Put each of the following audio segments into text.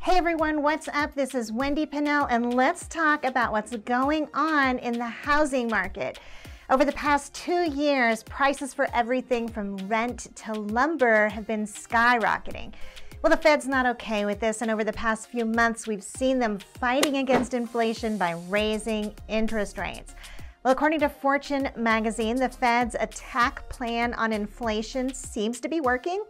Hey everyone, what's up? This is Wendy Pinnell, and let's talk about what's going on in the housing market. Over the past 2 years, prices for everything from rent to lumber have been skyrocketing. Well, the Fed's not okay with this, and over the past few months, we've seen them fighting against inflation by raising interest rates. Well, according to Fortune magazine, the Fed's attack plan on inflation seems to be working.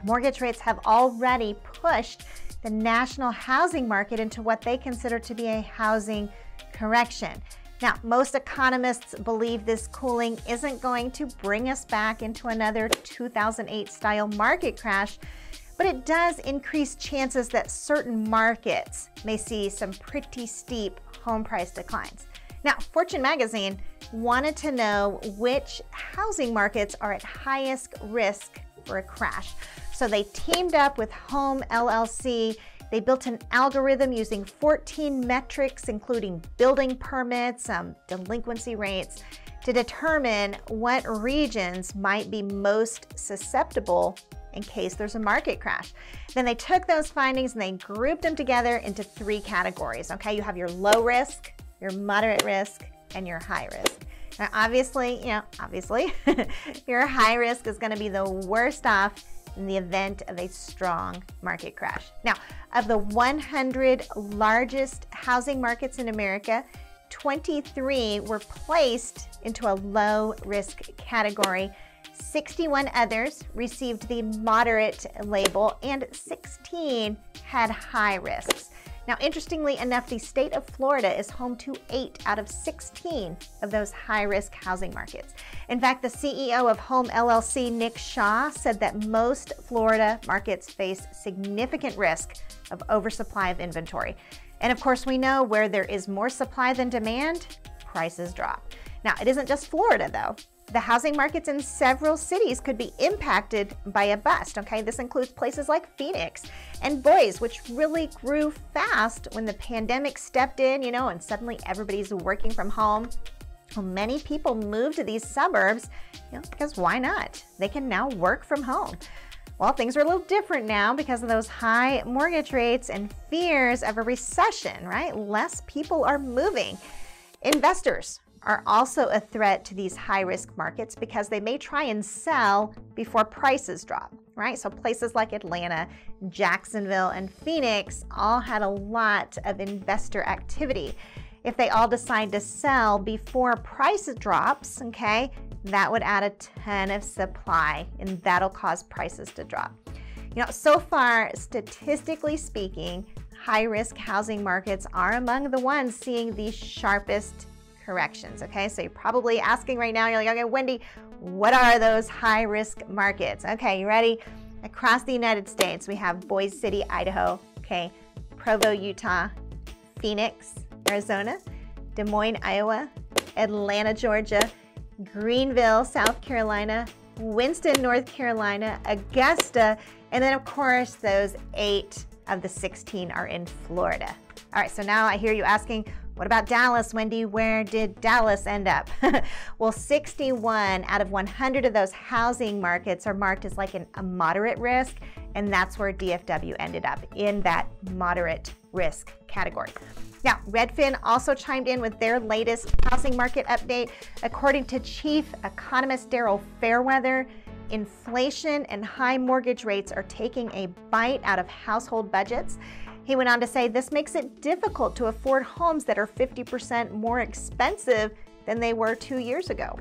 Mortgage rates have already pushed the national housing market into what they consider to be a housing correction. Now, most economists believe this cooling isn't going to bring us back into another 2008 style market crash, but it does increase chances that certain markets may see some pretty steep home price declines. Now, Fortune magazine wanted to know which housing markets are at highest risk for a crash. So they teamed up with Home LLC. They built an algorithm using 14 metrics, including building permits, delinquency rates, to determine what regions might be most susceptible in case there's a market crash. Then they took those findings and they grouped them together into 3 categories. Okay, you have your low risk, your moderate risk, and your high risk. Now, obviously, your high risk is going to be the worst off in the event of a strong market crash. Now, of the 100 largest housing markets in America, 23 were placed into a low risk category. 61 others received the moderate label, and 16 had high risks. Now, interestingly enough, the state of Florida is home to 8 out of 16 of those high-risk housing markets. In fact, the CEO of Home LLC, Nick Shaw, said that most Florida markets face significant risk of oversupply of inventory. And of course, we know where there is more supply than demand, prices drop. Now, it isn't just Florida, though. The housing markets in several cities could be impacted by a bust, okay? This includes places like Phoenix and Boise, which really grew fast when the pandemic stepped in, and suddenly everybody's working from home. Well, many people moved to these suburbs, because why not? They can now work from home. Well, things are a little different now because of those high mortgage rates and fears of a recession, right? Less people are moving. Investors are also a threat to these high-risk markets because they may try and sell before prices drop, right? So places like Atlanta, Jacksonville, and Phoenix all had a lot of investor activity. If they all decide to sell before price drops, okay, that would add a ton of supply, and that'll cause prices to drop. So far, statistically speaking, high-risk housing markets are among the ones seeing the sharpest corrections, okay? So you're probably asking right now, you're like, okay, Wendy, what are those high-risk markets? Okay, you ready? Across the United States, we have Boise City, Idaho, okay, Provo, Utah, Phoenix, Arizona, Des Moines, Iowa, Atlanta, Georgia, Greenville, South Carolina, Winston, North Carolina, Augusta, and then of course those 8 of the 16 are in Florida. All right, so now I hear you asking, what about Dallas, Wendy? Where did Dallas end up? Well, 61 out of 100 of those housing markets are marked as like a moderate risk, and that's where DFW ended up, in that moderate risk category. Now, Redfin also chimed in with their latest housing market update. According to Chief Economist Daryl Fairweather, inflation and high mortgage rates are taking a bite out of household budgets. He went on to say this makes it difficult to afford homes that are 50% more expensive than they were 2 years ago.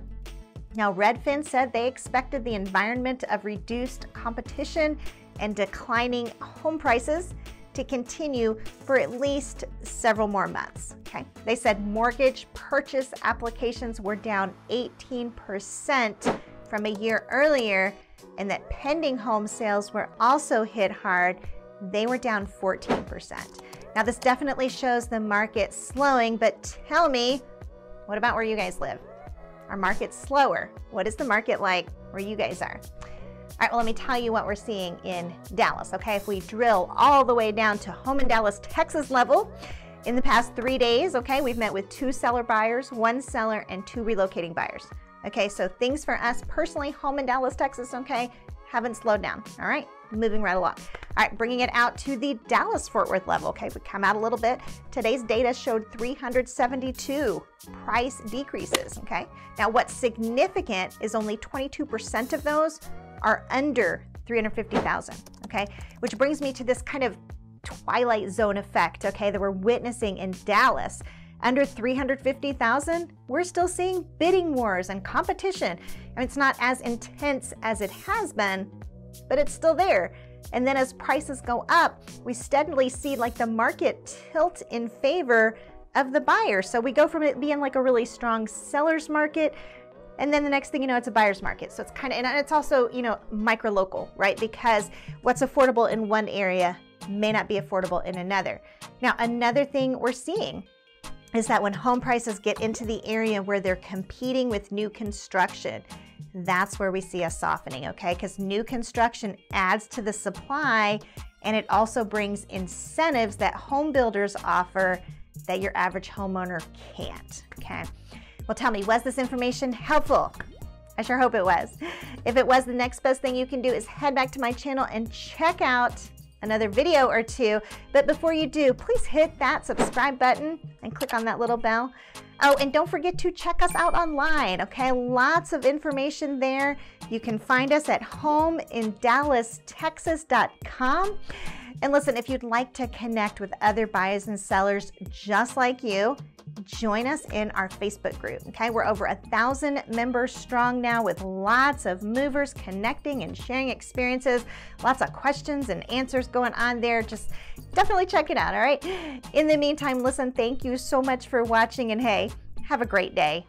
Now, Redfin said they expected the environment of reduced competition and declining home prices to continue for at least several more months, okay? They said mortgage purchase applications were down 18% from a year earlier, and that pending home sales were also hit hard. They were down 14%. Now, this definitely shows the market slowing, but tell me, what about where you guys live? Are markets slower? What is the market like where you guys are? All right, well, let me tell you what we're seeing in Dallas, okay? If we drill all the way down to Home in Dallas, Texas level, in the past 3 days, okay, we've met with 2 seller buyers, 1 seller, and 2 relocating buyers. Okay, so things for us personally, Home in Dallas, Texas, okay, haven't slowed down, all right? moving right along. All right, bringing it out to the Dallas-Fort Worth level. Okay, we come out a little bit. Today's data showed 372 price decreases. Okay, now what's significant is only 22% of those are under 350,000. Okay, which brings me to this kind of twilight zone effect. Okay, that we're witnessing in Dallas. Under 350,000, we're still seeing bidding wars and competition. I mean, it's not as intense as it has been, but it's still there. And then as prices go up, we steadily see like the market tilt in favor of the buyer. So we go from it being like a really strong seller's market, and then the next thing you know, it's a buyer's market. So it's kind of, and it's also, you know, micro-local, right? Because what's affordable in one area may not be affordable in another. Now, another thing we're seeing is that when home prices get into the area where they're competing with new construction, that's where we see a softening, okay? Because new construction adds to the supply, and it also brings incentives that home builders offer that your average homeowner can't, okay? Well, tell me, was this information helpful? I sure hope it was. If it was, the next best thing you can do is head back to my channel and check out another video or two. But before you do, please hit that subscribe button and click on that little bell. Oh, and don't forget to check us out online, okay? Lots of information there. You can find us at homeindallastexas.com. And listen, if you'd like to connect with other buyers and sellers just like you, join us in our Facebook group, okay? We're over 1,000 members strong now, with lots of movers connecting and sharing experiences, lots of questions and answers going on there. Just definitely check it out, all right? In the meantime, listen, thank you so much for watching, and hey, have a great day.